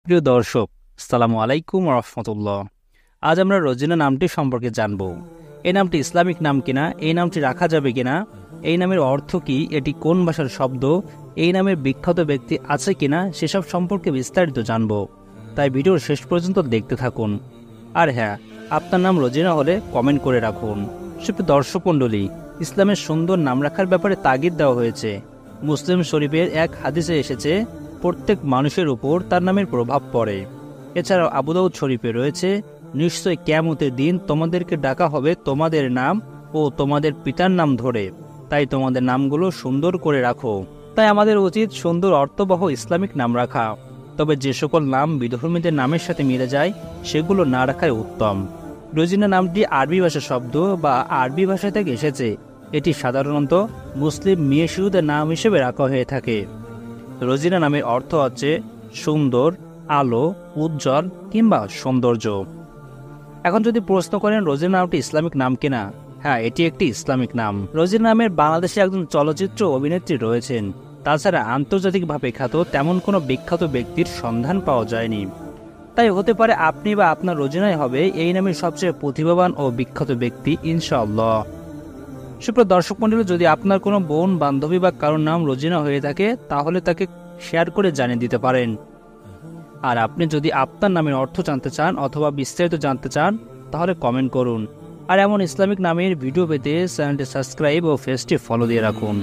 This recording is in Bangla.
প্রিয় দর্শক, আসসালামু আলাইকুম রহমতুল্লাহ। আজ আমরা রোজিনা নামটি সম্পর্কে জানব। এই নামটি ইসলামিক নাম কিনা, এই নামটি রাখা যাবে কিনা, এই নামের অর্থ কি, এটি কোন ভাষার শব্দ, এই নামের বিখ্যাত ব্যক্তি আছে কিনা, সেসব সম্পর্কে বিস্তারিত জানব। তাই ভিডিওর শেষ পর্যন্ত দেখতে থাকুন। আর হ্যাঁ, আপনার নাম রোজিনা হলে কমেন্ট করে রাখুন। সুপ্রিয় দর্শক মণ্ডলী, ইসলামের সুন্দর নাম রাখার ব্যাপারে তাগিদ দেওয়া হয়েছে। মুসলিম শরীফের এক হাদিসে এসেছে, প্রত্যেক মানুষের উপর তার নামের প্রভাব পড়ে। এছাড়াও আবু দাউদ শরীফে রয়েছে, নিশ্চয় কিয়ামতের দিন তোমাদেরকে ডাকা হবে তোমাদের নাম ও তোমাদের পিতার নাম ধরে, তাই তোমাদের নামগুলো সুন্দর করে রাখো। তাই আমাদের উচিত সুন্দর অর্থবহ ইসলামিক নাম রাখা। তবে যে সকল নাম বিধর্মীদের নামের সাথে মিলে যায় সেগুলো না রাখাই উত্তম। রোজিনা নামটি আরবি ভাষার শব্দ বা আরবি ভাষা থেকে এসেছে। এটি সাধারণত মুসলিম মেয়ে শিশুদের নাম হিসেবে রাখা হয়ে থাকে। রোজিনা নামের অর্থ হচ্ছে সুন্দর, আলো, উজ্জ্বল কিংবা সৌন্দর্য। এখন যদি প্রশ্ন করেন রোজিনা নামটি ইসলামিক নাম কিনা, হ্যাঁ, এটি একটি ইসলামিক নাম। রোজিনা নামের বাংলাদেশে একজন চলচ্চিত্র অভিনেত্রী রয়েছেন। তাছাড়া আন্তর্জাতিকভাবে খ্যাত তেমন কোনো বিখ্যাত ব্যক্তির সন্ধান পাওয়া যায়নি। তাই হতে পারে আপনি বা আপনার রোজিনাই হবে এই নামের সবচেয়ে প্রতিভাবান ও বিখ্যাত ব্যক্তি, ইনশাআল্লাহ। সুপ্রিয় দর্শক মণ্ডলী, যদি আপনার কোনো বোন, বান্ধবী বা কারোর নাম রোজিনা হয়ে থাকে তাহলে তাকে শেয়ার করে জানিয়ে দিতে পারেন। আর আপনি যদি আপনার নামের অর্থ জানতে চান অথবা বিস্তারিত জানতে চান তাহলে কমেন্ট করুন। আর এমন ইসলামিক নামের ভিডিও পেতে চ্যানেলটি সাবস্ক্রাইব ও পেজটি ফলো দিয়ে রাখুন।